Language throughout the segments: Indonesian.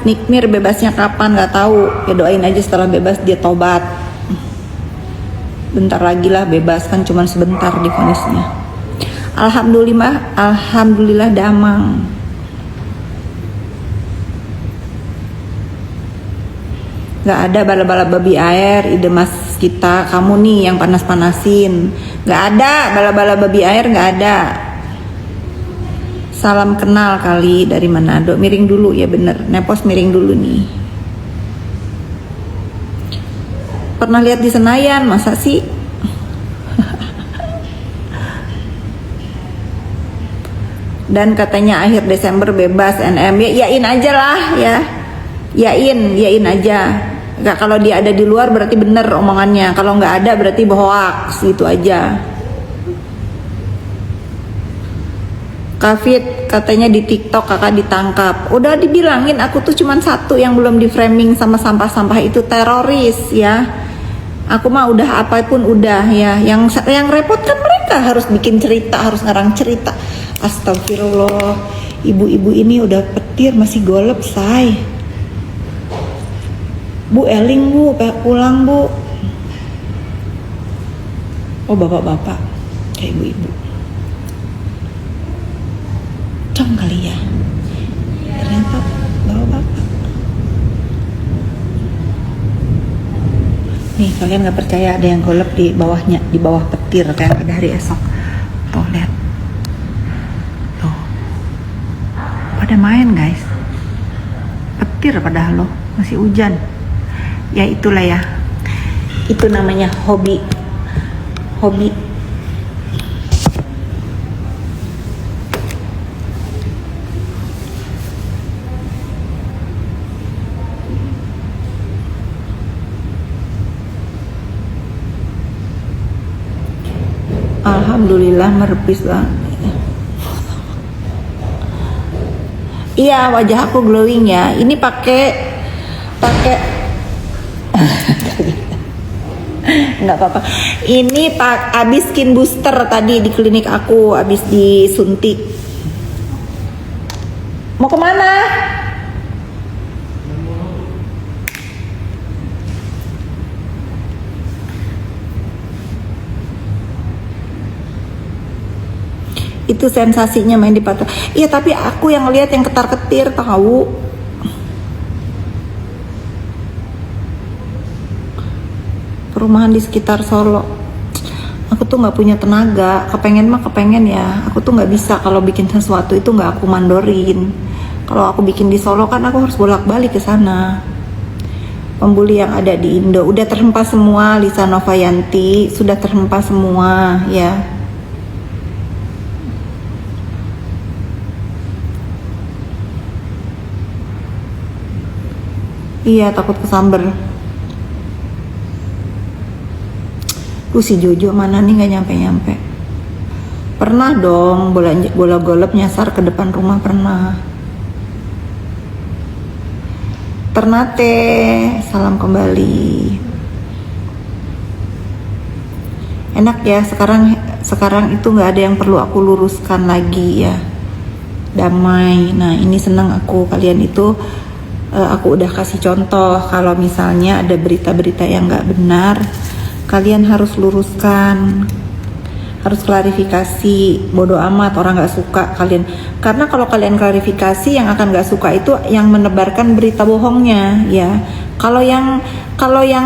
Nikmir bebasnya kapan nggak tahu, ya doain aja setelah bebas dia tobat. Bentar lagi lah bebas, kan cuman sebentar divonisnya. Alhamdulillah damang. Gak ada bala-bala babi air, ide mas kita, kamu nih yang panas-panasin. Gak ada bala-bala babi air, gak ada. Salam kenal kali dari Manado. Miring dulu ya, bener, nepos miring dulu nih. Pernah lihat di Senayan, masa sih? Dan katanya akhir Desember bebas NM, ya yain aja lah ya. Yain aja. Nggak, kalau dia ada di luar berarti bener omongannya, kalau nggak ada berarti hoax, gitu aja. Kafit katanya di TikTok kakak ditangkap. Udah dibilangin aku tuh cuman satu yang belum di framing sama sampah-sampah itu, teroris ya. Aku mah udah apapun udah ya. Yang repot kan mereka harus bikin cerita, harus ngarang cerita. Astagfirullah, ibu-ibu ini udah petir masih golep say. Bu Eling bu, pulang bu. Oh bapak-bapak, kayak ibu-ibu. Cong kali ya. Ternyata bapak-bapak. Nih kalian nggak percaya ada yang golep di bawahnya, di bawah petir kayak pada hari esok. Tuh lihat. Tuh. Pada main guys. Petir padahal loh, masih hujan. Ya itulah ya, itu namanya hobi. Alhamdulillah merepis banget. Iya, wajah aku glowing ya. Ini pakai nggak apa-apa. Ini abis skin booster tadi di klinik aku, abis disuntik. Mau kemana? Itu sensasinya main di pantai. Iya, tapi aku yang lihat yang ketar-ketir tahu. Perumahan di sekitar Solo. Aku tuh nggak punya tenaga. Kepengen ya. Aku tuh nggak bisa kalau bikin sesuatu itu nggak aku mandorin. Kalau aku bikin di Solo kan aku harus bolak-balik ke sana. Pembuli yang ada di Indo udah terhempas semua. Lisa Novayanti sudah terhempas semua ya. Iya, takut kesamber. Si Jojo mana nih nggak nyampe. Pernah dong bola golep nyasar ke depan rumah, pernah. Ternate, salam kembali. Enak ya, sekarang itu nggak ada yang perlu aku luruskan lagi ya. Damai. Nah ini senang aku, kalian itu aku udah kasih contoh kalau misalnya ada berita-berita yang nggak benar. Kalian harus luruskan, harus klarifikasi. Bodoh amat orang nggak suka kalian, karena kalau kalian klarifikasi yang akan nggak suka itu yang menebarkan berita bohongnya ya. Kalau yang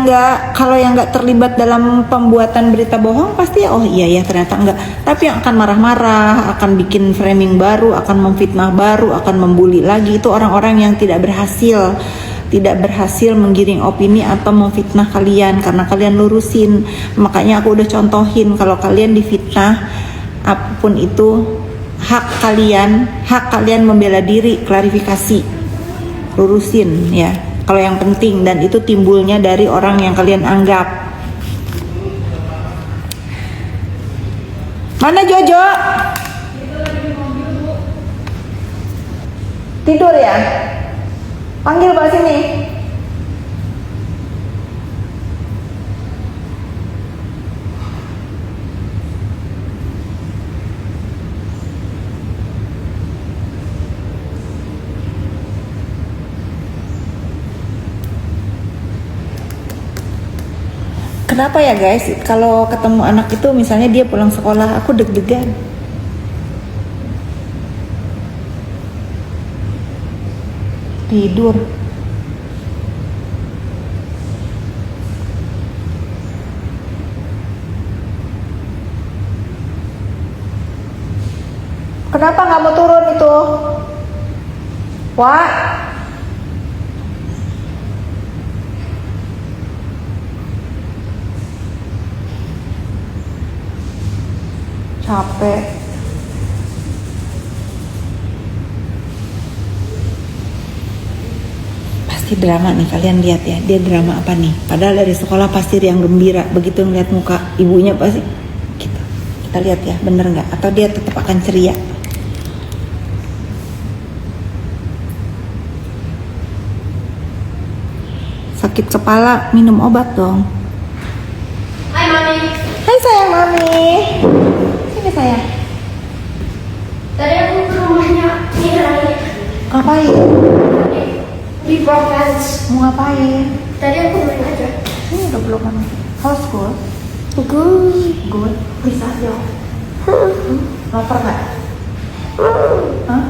nggak terlibat dalam pembuatan berita bohong pasti oh iya ya ternyata enggak. Tapi yang akan marah-marah, akan bikin framing baru, akan memfitnah baru, akan membuli lagi, itu orang-orang yang tidak berhasil menggiring opini atau memfitnah kalian karena kalian lurusin. Makanya aku udah contohin kalau kalian difitnah apapun itu hak kalian membela diri, klarifikasi, lurusin ya kalau yang penting, dan itu timbulnya dari orang yang kalian anggap. Mana Jojo? Tidur ya? Panggil Pak sini. Kenapa ya guys, kalau ketemu anak itu misalnya dia pulang sekolah, aku deg-degan. Tidur. Kenapa nggak mau turun itu? Wah. Capek. Pasti drama nih, kalian lihat ya, dia drama apa nih? Padahal dari sekolah pasti riang gembira, begitu ngeliat muka ibunya pasti kita lihat ya, bener nggak? Atau dia tetap akan ceria? Sakit kepala, minum obat dong. Hai Mami. Hai sayang Mami. Sini sayang. Tadi aku ke rumahnya Nirani. Ngapain? Di Province. Mau ngapain? Tadi aku main aja. Ini udah belum Mami. How's school? Good. Good. Bisa aja. Lapar nggak? Hah?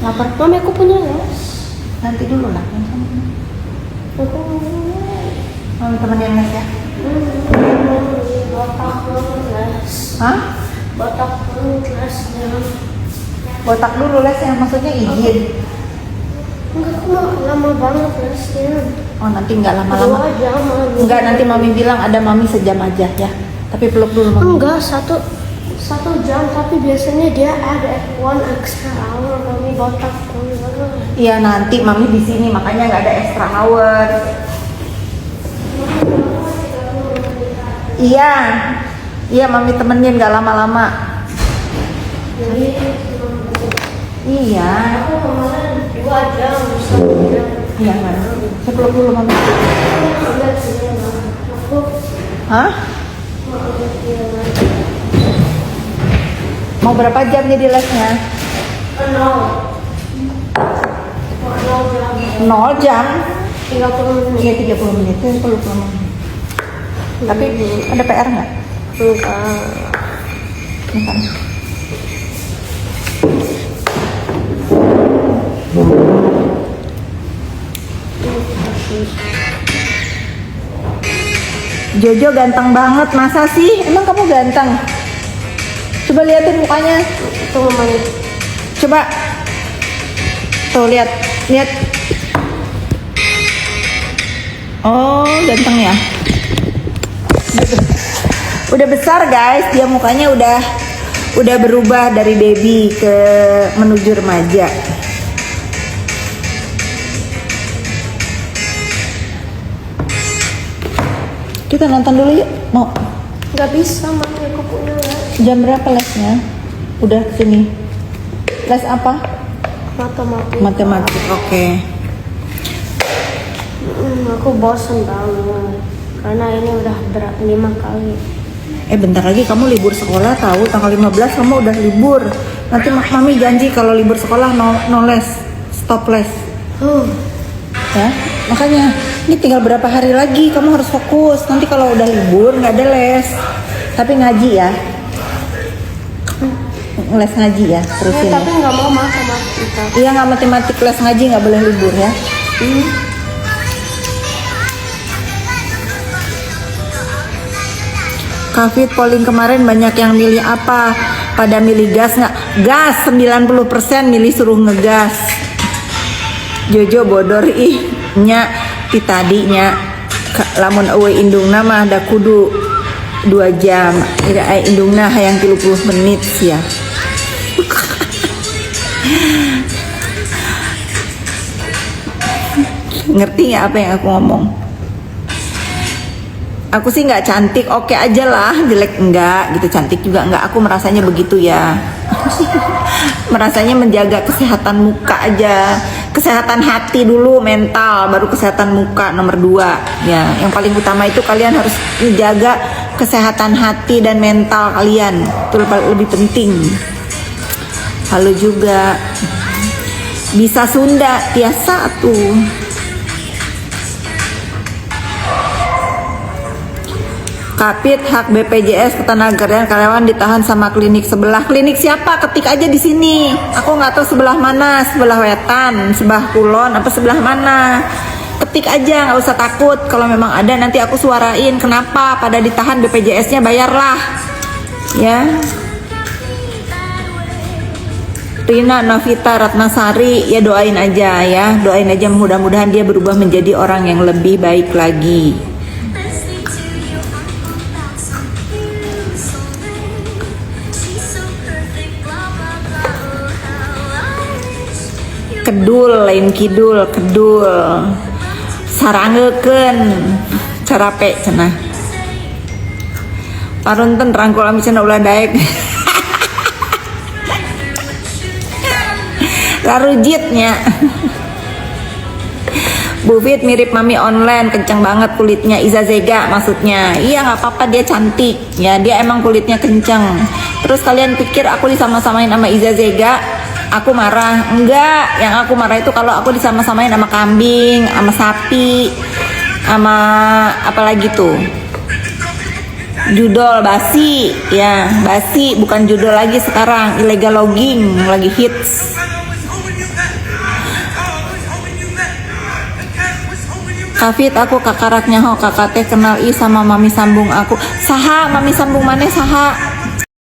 Lapar? Mami aku punya les. Nanti dulu lah. Aku Mami temenin les ya. botak dulu les. Hah? Botak dulu lesnya. Botak dulu les yang maksudnya izin. Enggak, aku mau lama banget lesnya. Oh nanti nggak lama-lama. 2 jam Mami. Enggak, nanti Mami bilang ada Mami sejam aja ya. Tapi peluk dulu Mami. Enggak, satu jam, tapi biasanya dia ada one extra hour. Mami botak dulu. Iya nanti Mami di sini makanya nggak ada extra hour. Iya, iya Mami temenin nggak lama-lama. Jadi Iya. aku kemarin 2 jam, 1 jam. Iya mana? Saya peluk dulu Mami. Aku Hah? Mau berapa jam jadi lesnya? 0 jam. 30 menit. Iya 30 menit. Saya peluk dulu Mami. Tapi ada PR nggak? Enggak. Misalnya. Jojo ganteng banget, masa sih? Emang kamu ganteng? Coba liatin mukanya. Tunggu Mami. Coba. Tuh lihat, lihat. Oh, ganteng ya. Udah besar guys, dia mukanya udah berubah dari baby ke menuju remaja. Kita nonton dulu yuk, mau? Gak bisa Mami, aku punya les. Jam berapa lesnya? Udah sini. Les apa? Matematik. Matematik, oke. Aku bosan banget. Karena ini udah 5 kali. Bentar lagi kamu libur sekolah tahu, tanggal 15 kamu udah libur. Nanti Mami janji kalau libur sekolah no les, stop les. Ya, makanya ini tinggal berapa hari lagi kamu harus fokus. Nanti kalau udah libur nggak ada les, tapi ngaji ya. Les ngaji ya, terusin. Tapi nggak mau matematika. Iya nggak matematik, les ngaji nggak boleh libur ya. Kafit polling kemarin banyak yang milih apa? Pada milih gas nggak? Gas 90% milih suruh ngegas. Jojo bodor ih nya ti tadinya lamun awe indungna mah da kudu 2 jam. Ira ai indungna hayang 30 menit ya. Ngerti nggak apa yang aku ngomong? Aku sih nggak cantik, oke aja lah, jelek enggak gitu, cantik juga enggak. Aku merasanya begitu ya. Merasanya menjaga kesehatan muka aja, kesehatan hati dulu, mental, baru kesehatan muka nomor 2 ya. Yang paling utama itu kalian harus menjaga kesehatan hati dan mental kalian, itu lebih penting. Halo juga, bisa Sunda biasa tuh. Kapit hak BPJS ketenagakerjaan karyawan ditahan sama klinik sebelah. Klinik siapa? Ketik aja di sini. Aku nggak tahu sebelah mana, sebelah wetan, sebelah kulon, apa sebelah mana. Ketik aja, nggak usah takut. Kalau memang ada nanti aku suarain. Kenapa pada ditahan BPJS-nya, bayarlah. Ya. Rina Novita Ratnasari, ya doain aja ya, doain aja, mudah-mudahan dia berubah menjadi orang yang lebih baik lagi. Kedul lain kidul, kedul sarangeukeun carape cenah parunten rangkul ami cenah ulah daek larujitnya. Bu Fit mirip mami online, kenceng banget kulitnya. Iza Zega maksudnya. Iya nggak apa-apa, dia cantik ya, dia emang kulitnya kenceng. Terus kalian pikir aku disama-samain sama Iza Zega aku marah? Enggak, yang aku marah itu kalau aku disama-samain sama kambing, sama sapi, sama apalagi tuh judol basi ya, basi bukan judol lagi sekarang, illegal logging lagi hits. Kafit aku kakaraknya ho kakak teh kenal i sama mami sambung aku. Saha mami sambung maneh saha?